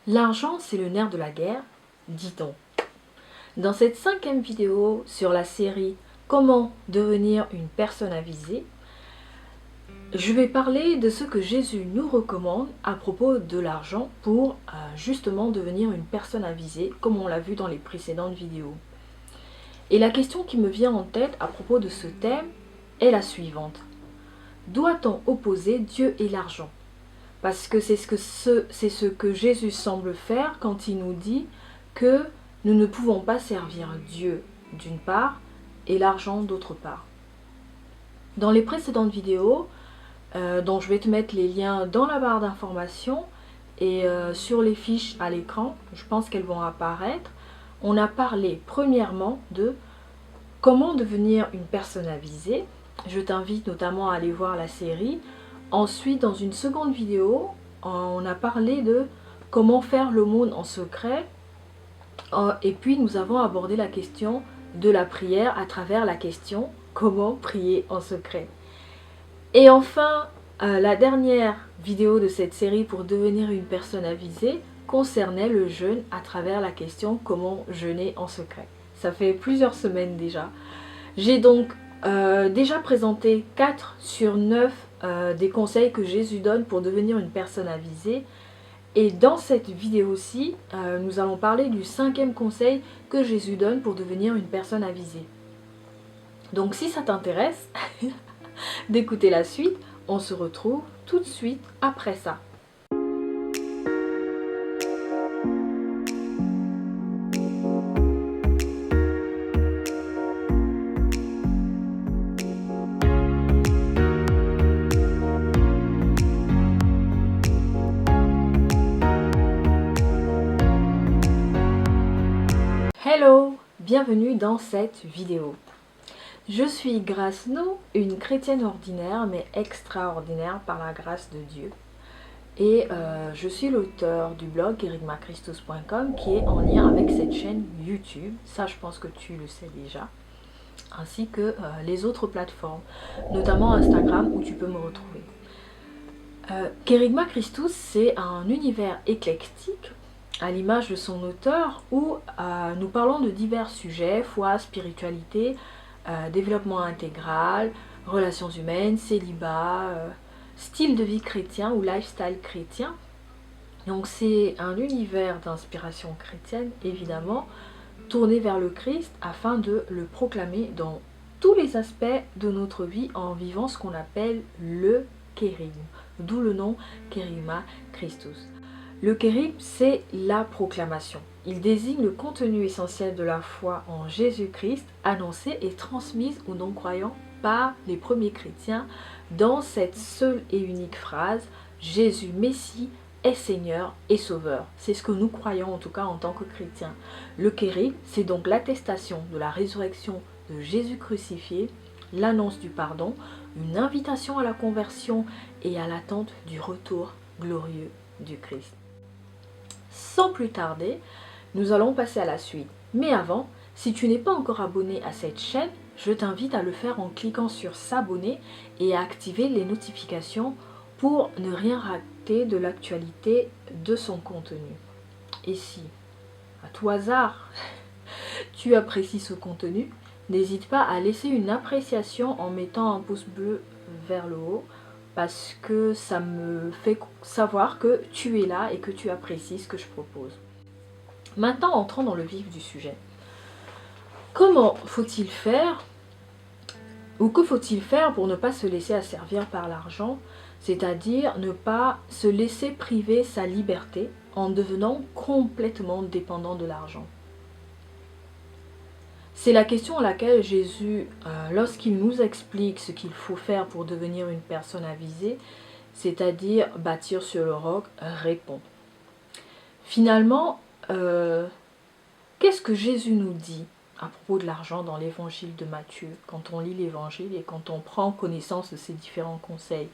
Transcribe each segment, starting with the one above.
L'argent, c'est le nerf de la guerre, dit-on. Dans cette 5e vidéo sur la série Comment devenir une personne avisée, je vais parler de ce que Jésus nous recommande à propos de l'argent pour justement devenir une personne avisée, comme on l'a vu dans les précédentes vidéos. Et la question qui me vient en tête à propos de ce thème est la suivante. Doit-on opposer Dieu et l'argent ? Parce que c'est ce que Jésus semble faire quand il nous dit que nous ne pouvons pas servir Dieu d'une part et l'argent d'autre part. Dans les précédentes vidéos, dont je vais te mettre les liens dans la barre d'informations et sur les fiches à l'écran, je pense qu'elles vont apparaître, on a parlé premièrement de comment devenir une personne avisée. Je t'invite notamment à aller voir la série. Ensuite, dans une seconde vidéo, on a parlé de comment faire l'aumône en secret. Et puis, nous avons abordé la question de la prière à travers la question comment prier en secret. Et enfin, la dernière vidéo de cette série pour devenir une personne avisée concernait le jeûne à travers la question comment jeûner en secret. Ça fait plusieurs semaines déjà. J'ai donc déjà présenté 4 sur 9 des conseils que Jésus donne pour devenir une personne avisée. Et dans cette vidéo-ci, nous allons parler du 5e conseil que Jésus donne pour devenir une personne avisée. Donc si ça t'intéresse d'écouter la suite, on se retrouve tout de suite après ça. Hello, bienvenue dans cette vidéo. Je suis Grace No, une chrétienne ordinaire mais extraordinaire par la grâce de Dieu. Et je suis l'auteur du blog kerygmachristos.com qui est en lien avec cette chaîne YouTube. Ça, je pense que tu le sais déjà. Ainsi que les autres plateformes, notamment Instagram où tu peux me retrouver. Kerygma Christus, c'est un univers éclectique à l'image de son auteur où nous parlons de divers sujets, foi, spiritualité, développement intégral, relations humaines, célibat, style de vie chrétien ou lifestyle chrétien. Donc c'est un univers d'inspiration chrétienne évidemment, tourné vers le Christ afin de le proclamer dans tous les aspects de notre vie en vivant ce qu'on appelle le kérygme, d'où le nom Kerygma Christus. Le kérygme, c'est la proclamation. Il désigne le contenu essentiel de la foi en Jésus-Christ, annoncée et transmise aux non-croyants par les premiers chrétiens dans cette seule et unique phrase « Jésus Messie est Seigneur et Sauveur ». C'est ce que nous croyons en tout cas en tant que chrétiens. Le kérygme, c'est donc l'attestation de la résurrection de Jésus crucifié, l'annonce du pardon, une invitation à la conversion et à l'attente du retour glorieux du Christ. Sans plus tarder, nous allons passer à la suite. Mais avant, si tu n'es pas encore abonné à cette chaîne, je t'invite à le faire en cliquant sur s'abonner et à activer les notifications pour ne rien rater de l'actualité de son contenu. Et si, à tout hasard, tu apprécies ce contenu, n'hésite pas à laisser une appréciation en mettant un pouce bleu vers le haut parce que ça me fait savoir que tu es là et que tu apprécies ce que je propose. Maintenant, entrons dans le vif du sujet. Comment faut-il faire ou que faut-il faire pour ne pas se laisser asservir par l'argent, c'est-à-dire ne pas se laisser priver sa liberté en devenant complètement dépendant de l'argent? C'est la question à laquelle Jésus, lorsqu'il nous explique ce qu'il faut faire pour devenir une personne avisée, c'est-à-dire bâtir sur le roc, répond. Finalement, qu'est-ce que Jésus nous dit à propos de l'argent dans l'évangile de Matthieu, quand on lit l'évangile et quand on prend connaissance de ces différents conseils?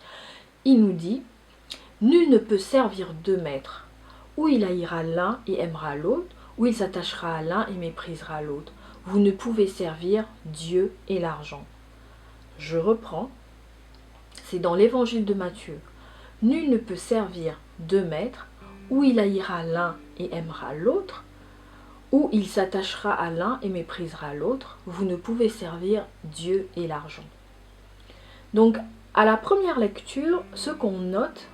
Il nous dit « Nul ne peut servir deux maîtres, ou il haïra l'un et aimera l'autre, ou il s'attachera à l'un et méprisera l'autre. Vous ne pouvez servir Dieu et l'argent. » Je reprends, c'est dans l'évangile de Matthieu. « Nul ne peut servir deux maîtres, ou il haïra l'un et aimera l'autre, ou il s'attachera à l'un et méprisera l'autre. Vous ne pouvez servir Dieu et l'argent. Donc, à la première lecture, ce qu'on note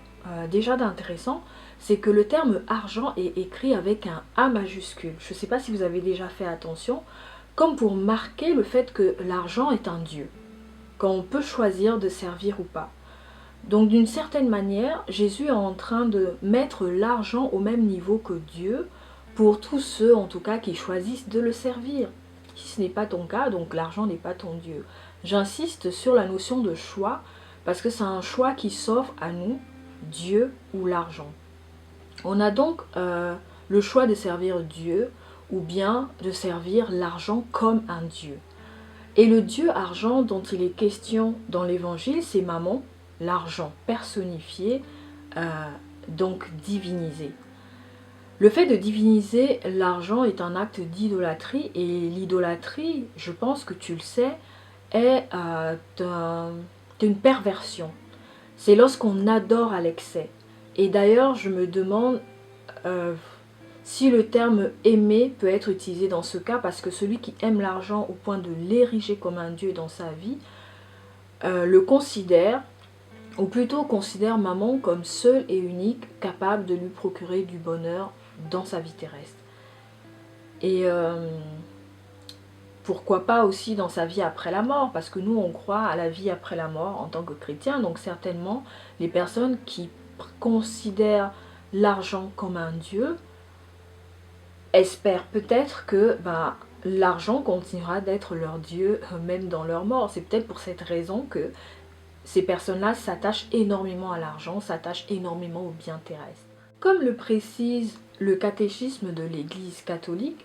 déjà d'intéressant, c'est que le terme argent est écrit avec un A majuscule. Je ne sais pas si vous avez déjà fait attention, comme pour marquer le fait que l'argent est un Dieu, qu'on peut choisir de servir ou pas. Donc d'une certaine manière, Jésus est en train de mettre l'argent au même niveau que Dieu pour tous ceux en tout cas qui choisissent de le servir. Si ce n'est pas ton cas, donc l'argent n'est pas ton Dieu. J'insiste sur la notion de choix parce que c'est un choix qui s'offre à nous, Dieu ou l'argent. On a donc le choix de servir Dieu ou bien de servir l'argent comme un Dieu. Et le Dieu argent dont il est question dans l'évangile, c'est Mammon, l'argent personnifié, donc divinisé. Le fait de diviniser l'argent est un acte d'idolâtrie, et l'idolâtrie, je pense que tu le sais, est une perversion. C'est lorsqu'on adore à l'excès. Et d'ailleurs, je me demande si le terme aimer peut être utilisé dans ce cas, parce que celui qui aime l'argent au point de l'ériger comme un dieu dans sa vie, le considère, ou plutôt considère Mammon comme seul et unique, capable de lui procurer du bonheur dans sa vie terrestre. Et pourquoi pas aussi dans sa vie après la mort, parce que nous on croit à la vie après la mort en tant que chrétiens, donc certainement les personnes qui considèrent l'argent comme un dieu espèrent peut-être que l'argent continuera d'être leur dieu même dans leur mort. C'est peut-être pour cette raison que ces personnes-là s'attachent énormément à l'argent, s'attachent énormément aux biens terrestres. Comme le précise le catéchisme de l'Église catholique,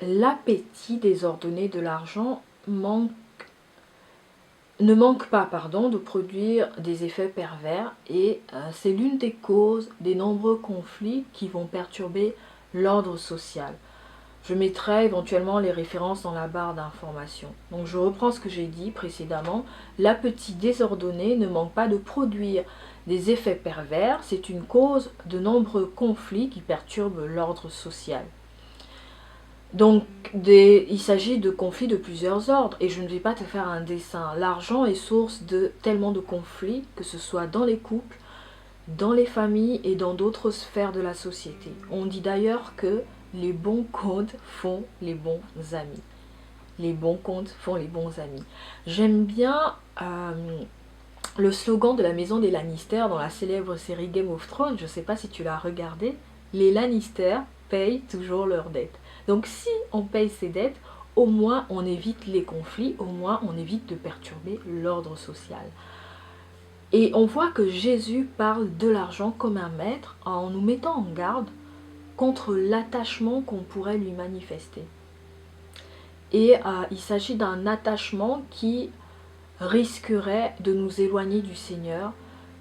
l'appétit désordonné de l'argent ne manque pas de produire des effets pervers, et c'est l'une des causes des nombreux conflits qui vont perturber l'ordre social. Je mettrai éventuellement les références dans la barre d'information. Donc je reprends ce que j'ai dit précédemment. L'appétit désordonné ne manque pas de produire des effets pervers. C'est une cause de nombreux conflits qui perturbent l'ordre social. Donc il s'agit de conflits de plusieurs ordres, et je ne vais pas te faire un dessin. L'argent est source de tellement de conflits, que ce soit dans les couples, dans les familles et dans d'autres sphères de la société. On dit d'ailleurs que les bons comptes font les bons amis. Les bons comptes font les bons amis. J'aime bien le slogan de la maison des Lannister dans la célèbre série Game of Thrones. Je ne sais pas si tu l'as regardé. Les Lannister payent toujours leurs dettes. Donc si on paye ses dettes, au moins on évite les conflits, au moins on évite de perturber l'ordre social. Et on voit que Jésus parle de l'argent comme un maître en nous mettant en garde contre l'attachement qu'on pourrait lui manifester. Et il s'agit d'un attachement qui risquerait de nous éloigner du Seigneur,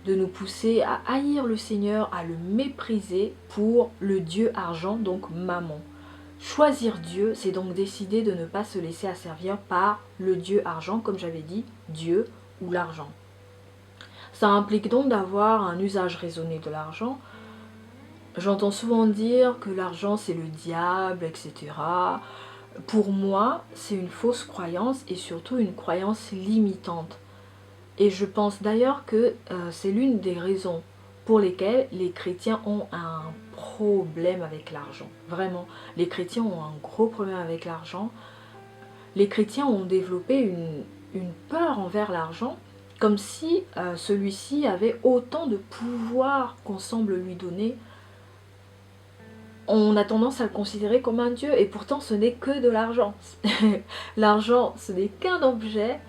de nous pousser à haïr le Seigneur, à le mépriser pour le Dieu argent, donc Mammon. Choisir Dieu, c'est donc décider de ne pas se laisser asservir par le Dieu argent, comme j'avais dit, Dieu ou l'argent. Ça implique donc d'avoir un usage raisonné de l'argent. J'entends souvent dire que l'argent c'est le diable, etc. Pour moi, c'est une fausse croyance, et surtout une croyance limitante. Et je pense d'ailleurs que c'est l'une des raisons pour lesquelles les chrétiens ont un problème avec l'argent. Vraiment, les chrétiens ont un gros problème avec l'argent. Les chrétiens ont développé une peur envers l'argent, comme si celui-ci avait autant de pouvoir qu'on semble lui donner. On a tendance à le considérer comme un dieu, et pourtant ce n'est que de l'argent. L'argent, ce n'est qu'un objet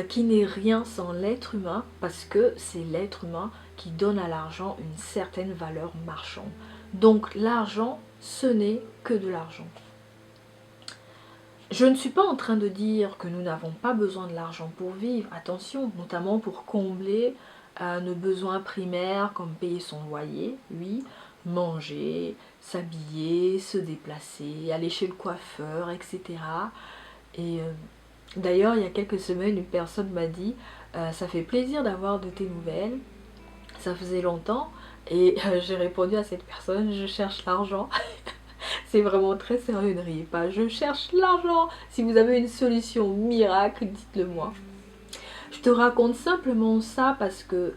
qui n'est rien sans l'être humain, parce que c'est l'être humain qui donne à l'argent une certaine valeur marchande. Donc l'argent, ce n'est que de l'argent. Je ne suis pas en train de dire que nous n'avons pas besoin de l'argent pour vivre, attention, notamment pour combler nos besoins primaires comme payer son loyer, oui, manger, s'habiller, se déplacer, aller chez le coiffeur, etc. Et d'ailleurs, il y a quelques semaines, une personne m'a dit « ça fait plaisir d'avoir de tes nouvelles, ça faisait longtemps, Et j'ai répondu à cette personne, je cherche l'argent. C'est vraiment très sérieux, ne riez pas, je cherche l'argent. Si vous avez une solution miracle, dites-le moi. Je te raconte simplement ça parce que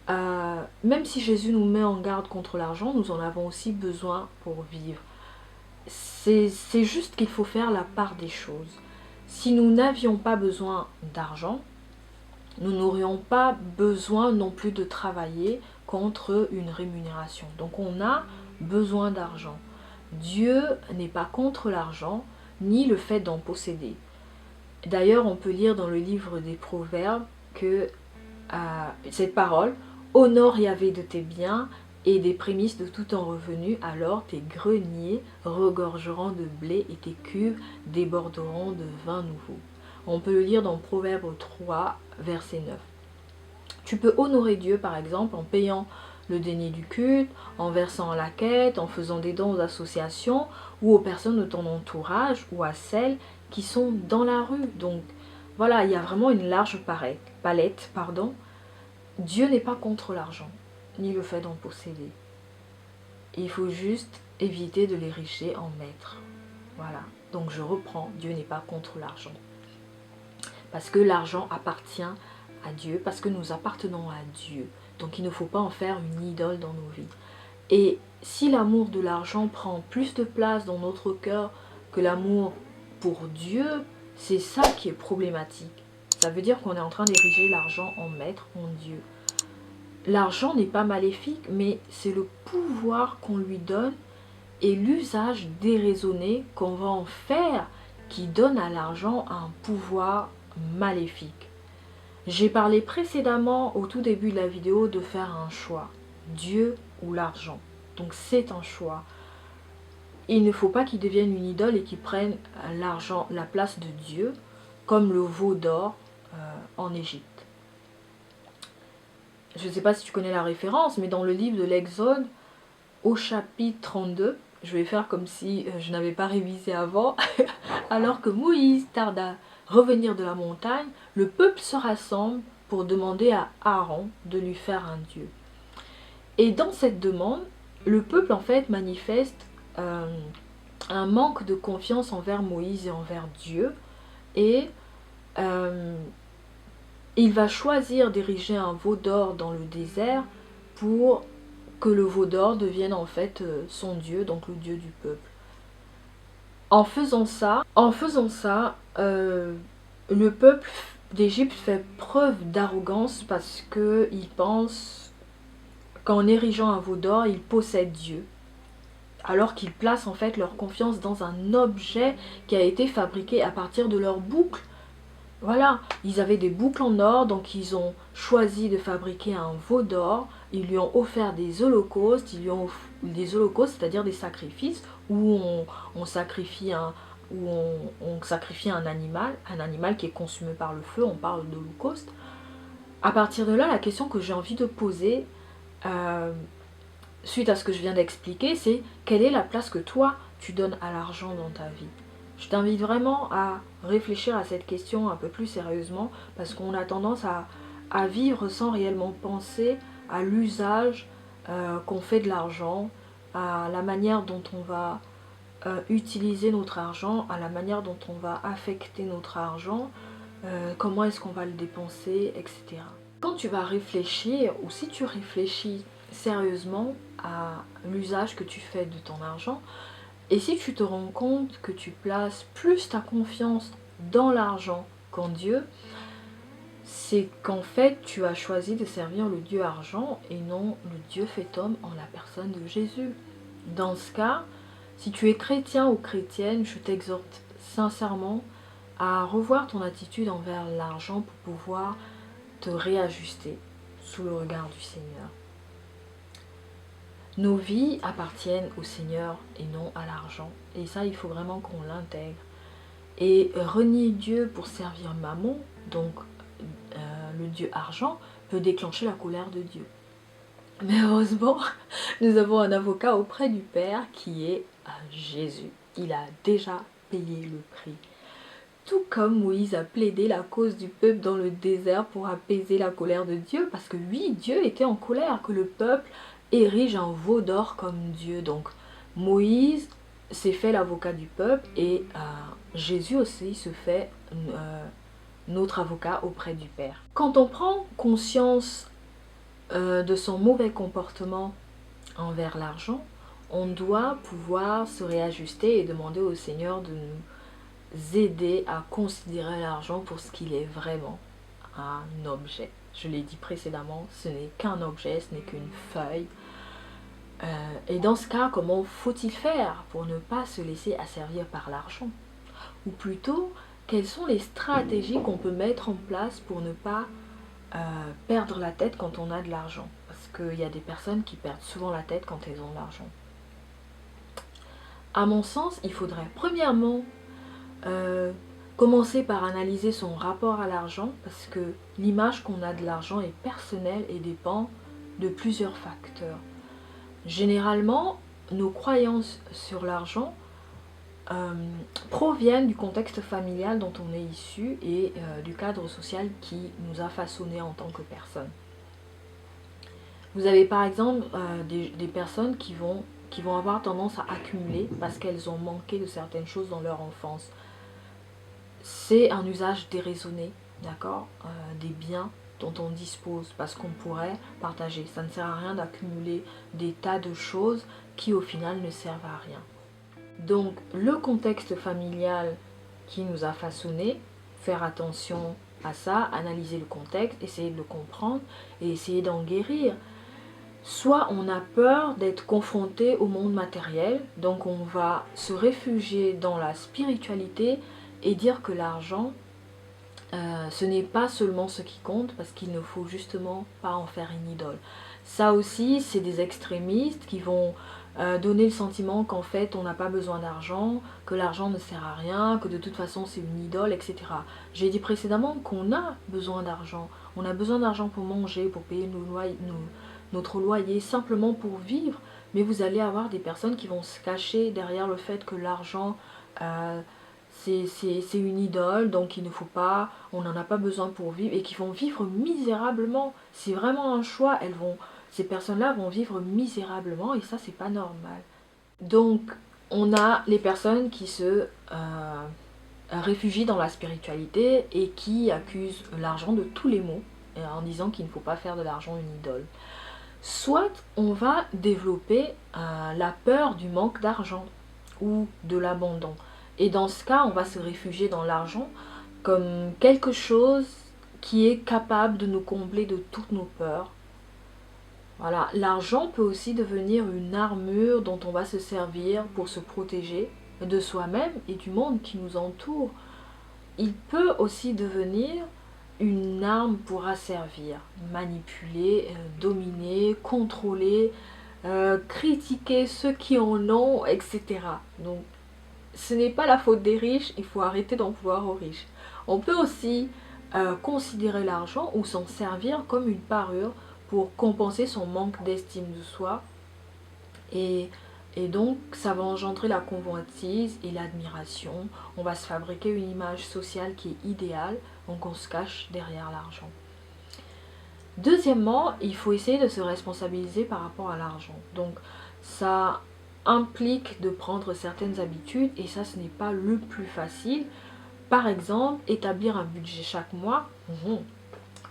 même si Jésus nous met en garde contre l'argent, nous en avons aussi besoin pour vivre. C'est juste qu'il faut faire la part des choses. Si nous n'avions pas besoin d'argent, nous n'aurions pas besoin non plus de travailler contre une rémunération. Donc on a besoin d'argent. Dieu n'est pas contre l'argent, ni le fait d'en posséder. D'ailleurs, on peut lire dans le livre des Proverbes que cette parole: honore Yahvé de tes biens et des prémices de tout ton revenu, alors tes greniers regorgeront de blé et tes cuves déborderont de vin nouveau. On peut le lire dans Proverbes 3, verset 9. Tu peux honorer Dieu par exemple en payant le denier du culte, en versant la quête, en faisant des dons aux associations ou aux personnes de ton entourage ou à celles qui sont dans la rue. Donc voilà, il y a vraiment une large palette. Dieu n'est pas contre l'argent, ni le fait d'en posséder. Il faut juste éviter de l'ériger en maître. Voilà, donc je reprends, Dieu n'est pas contre l'argent. Parce que l'argent appartient à Dieu, parce que nous appartenons à Dieu. Donc il ne faut pas en faire une idole dans nos vies. Et si l'amour de l'argent prend plus de place dans notre cœur que l'amour pour Dieu, c'est ça qui est problématique. Ça veut dire qu'on est en train d'ériger l'argent en maître, en Dieu. L'argent n'est pas maléfique, mais c'est le pouvoir qu'on lui donne et l'usage déraisonné qu'on va en faire qui donne à l'argent un pouvoir maléfique. J'ai parlé précédemment au tout début de la vidéo de faire un choix, Dieu ou l'argent. Donc c'est un choix. Il ne faut pas qu'il devienne une idole et qu'il prenne l'argent, la place de Dieu, comme le veau d'or en Égypte. Je ne sais pas si tu connais la référence, mais dans le livre de l'Exode, au chapitre 32, je vais faire comme si je n'avais pas révisé avant, alors que Moïse tarde à revenir de la montagne, le peuple se rassemble pour demander à Aaron de lui faire un dieu. Et dans cette demande, le peuple en fait manifeste un manque de confiance envers Moïse et envers Dieu, et il va choisir d'ériger un veau d'or dans le désert pour que le veau d'or devienne en fait son dieu, donc le dieu du peuple. En faisant ça, le peuple d'Égypte fait preuve d'arrogance parce qu'il pense qu'en érigeant un veau d'or, ils possèdent Dieu. Alors qu'ils placent en fait leur confiance dans un objet qui a été fabriqué à partir de leurs boucles. Voilà, ils avaient des boucles en or, donc ils ont choisi de fabriquer un veau d'or. Ils lui ont offert des holocaustes, c'est-à-dire des sacrifices où on sacrifie un animal qui est consumé par le feu. On parle d'holocauste. À partir de là, la question que j'ai envie de poser, suite à ce que je viens d'expliquer, c'est quelle est la place que toi tu donnes à l'argent dans ta vie? Je t'invite vraiment à réfléchir à cette question un peu plus sérieusement parce qu'on a tendance à vivre sans réellement penser à l'usage qu'on fait de l'argent, à la manière dont on va utiliser notre argent, à la manière dont on va affecter notre argent, comment est-ce qu'on va le dépenser, etc. Quand tu vas réfléchir, ou si tu réfléchis sérieusement à l'usage que tu fais de ton argent, et si tu te rends compte que tu places plus ta confiance dans l'argent qu'en Dieu, c'est qu'en fait tu as choisi de servir le Dieu argent et non le Dieu fait homme en la personne de Jésus. Dans ce cas, si tu es chrétien ou chrétienne, je t'exhorte sincèrement à revoir ton attitude envers l'argent pour pouvoir te réajuster sous le regard du Seigneur. Nos vies appartiennent au Seigneur et non à l'argent. Et ça, il faut vraiment qu'on l'intègre. Et renier Dieu pour servir Mammon, donc le Dieu argent, peut déclencher la colère de Dieu. Mais heureusement, nous avons un avocat auprès du Père qui est Jésus. Il a déjà payé le prix. Tout comme Moïse a plaidé la cause du peuple dans le désert pour apaiser la colère de Dieu, parce que oui, Dieu était en colère que le peuple érige un veau d'or comme Dieu. Donc Moïse s'est fait l'avocat du peuple et Jésus aussi se fait notre avocat auprès du Père. Quand on prend conscience de son mauvais comportement envers l'argent, on doit pouvoir se réajuster et demander au Seigneur de nous aider à considérer l'argent pour ce qu'il est vraiment, un objet. Je l'ai dit précédemment, ce n'est qu'un objet, ce n'est qu'une feuille. Et dans ce cas, comment faut-il faire pour ne pas se laisser asservir par l'argent? Ou plutôt, quelles sont les stratégies qu'on peut mettre en place pour ne pas perdre la tête quand on a de l'argent? Parce qu'il y a des personnes qui perdent souvent la tête quand elles ont de l'argent. À mon sens, il faudrait premièrement commencer par analyser son rapport à l'argent, parce que l'image qu'on a de l'argent est personnelle et dépend de plusieurs facteurs. Généralement, nos croyances sur l'argent proviennent du contexte familial dont on est issu et du cadre social qui nous a façonnés en tant que personne. Vous avez par exemple des personnes qui vont avoir tendance à accumuler parce qu'elles ont manqué de certaines choses dans leur enfance. C'est un usage déraisonné, d'accord, des biens dont on dispose parce qu'on pourrait partager. Ça ne sert à rien d'accumuler des tas de choses qui au final ne servent à rien. Donc le contexte familial qui nous a façonnés, faire attention à ça, analyser le contexte, essayer de le comprendre et essayer d'en guérir. Soit on a peur d'être confronté au monde matériel, donc on va se réfugier dans la spiritualité et dire que l'argent, ce n'est pas seulement ce qui compte, parce qu'il ne faut justement pas en faire une idole. Ça aussi, c'est des extrémistes qui vont donner le sentiment qu'en fait on n'a pas besoin d'argent, que l'argent ne sert à rien, que de toute façon c'est une idole, etc. J'ai dit précédemment qu'on a besoin d'argent. On a besoin d'argent pour manger, pour payer notre loyer, simplement pour vivre. Mais vous allez avoir des personnes qui vont se cacher derrière le fait que l'argent c'est une idole, donc il ne faut pas, on n'en a pas besoin pour vivre, et qui vont vivre misérablement. C'est vraiment un choix, ces personnes-là vont vivre misérablement, et ça c'est pas normal. Donc on a les personnes qui se réfugient dans la spiritualité et qui accusent l'argent de tous les maux, en disant qu'il ne faut pas faire de l'argent une idole. Soit on va développer la peur du manque d'argent ou de l'abandon. Et dans ce cas, on va se réfugier dans l'argent comme quelque chose qui est capable de nous combler de toutes nos peurs. Voilà, l'argent peut aussi devenir une armure dont on va se servir pour se protéger de soi-même et du monde qui nous entoure. Il peut aussi devenir une arme pour asservir, manipuler, dominer, contrôler, critiquer ceux qui en ont, etc. Donc, ce n'est pas la faute des riches, il faut arrêter d'en vouloir aux riches. On peut aussi considérer l'argent ou s'en servir comme une parure pour compenser son manque d'estime de soi. Et donc, ça va engendrer la convoitise et l'admiration. On va se fabriquer une image sociale qui est idéale, donc on se cache derrière l'argent. Deuxièmement, il faut essayer de se responsabiliser par rapport à l'argent. Donc, ça implique de prendre certaines habitudes et ça, ce n'est pas le plus facile. Par exemple, établir un budget chaque mois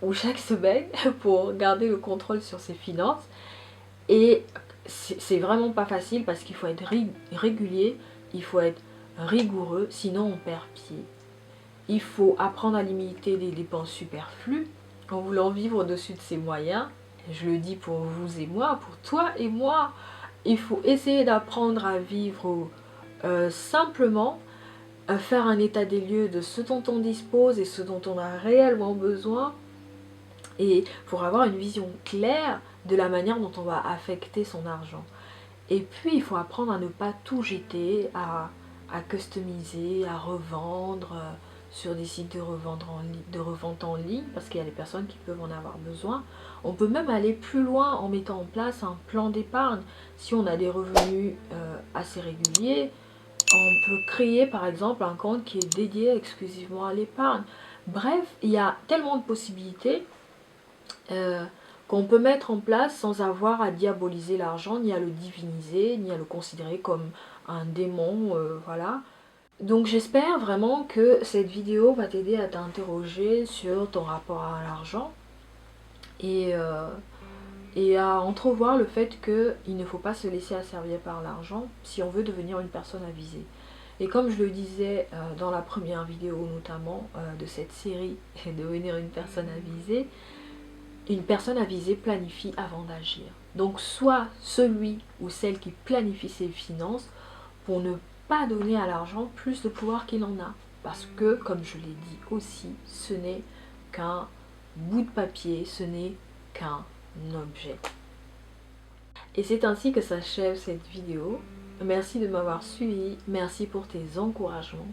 ou chaque semaine pour garder le contrôle sur ses finances. Et c'est vraiment pas facile parce qu'il faut être régulier, il faut être rigoureux, sinon on perd pied. Il faut apprendre à limiter les dépenses superflues en voulant vivre au-dessus de ses moyens. Je le dis pour vous et moi, pour toi et moi. Il faut essayer d'apprendre à vivre simplement, faire un état des lieux de ce dont on dispose et ce dont on a réellement besoin, et pour avoir une vision claire de la manière dont on va affecter son argent. Et puis il faut apprendre à ne pas tout jeter, à customiser, à revendre sur des sites de revente en ligne, parce qu'il y a des personnes qui peuvent en avoir besoin. On peut même aller plus loin en mettant en place un plan d'épargne. Si on a des revenus assez réguliers, on peut créer par exemple un compte qui est dédié exclusivement à l'épargne. Bref, il y a tellement de possibilités qu'on peut mettre en place sans avoir à diaboliser l'argent, ni à le diviniser, ni à le considérer comme un démon, voilà. Donc j'espère vraiment que cette vidéo va t'aider à t'interroger sur ton rapport à l'argent et, et à entrevoir le fait qu'il ne faut pas se laisser asservir par l'argent si on veut devenir une personne avisée. Et comme je le disais dans la première vidéo notamment de cette série, devenir une personne avisée planifie avant d'agir. Donc soit celui ou celle qui planifie ses finances pour ne pas donner à l'argent plus de pouvoir qu'il en a. Parce que, comme je l'ai dit aussi, ce n'est qu'un bout de papier, ce n'est qu'un objet. Et c'est ainsi que s'achève cette vidéo. Merci de m'avoir suivi, merci pour tes encouragements.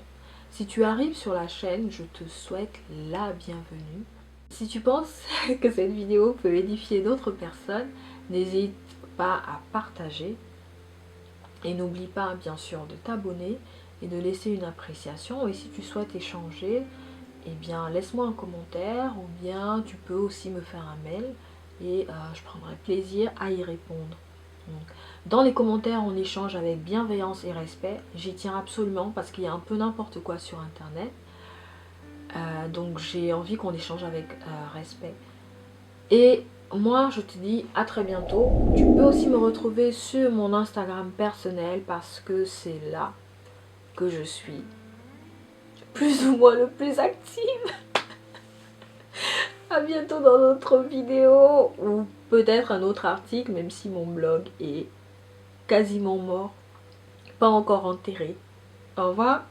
Si tu arrives sur la chaîne, je te souhaite la bienvenue. Si tu penses que cette vidéo peut édifier d'autres personnes, n'hésite pas à partager. Et n'oublie pas bien sûr de t'abonner et de laisser une appréciation. Et si tu souhaites échanger, eh bien laisse-moi un commentaire ou bien tu peux aussi me faire un mail et je prendrai plaisir à y répondre. Donc, dans les commentaires, on échange avec bienveillance et respect. J'y tiens absolument parce qu'il y a un peu n'importe quoi sur internet. Donc j'ai envie qu'on échange avec respect. Et moi je te dis à très bientôt. Tu peux aussi me retrouver sur mon Instagram personnel parce que c'est là que je suis plus ou moins le plus active. À bientôt dans d'autres vidéos ou peut-être un autre article, même si mon blog est quasiment mort, pas encore enterré. Au revoir.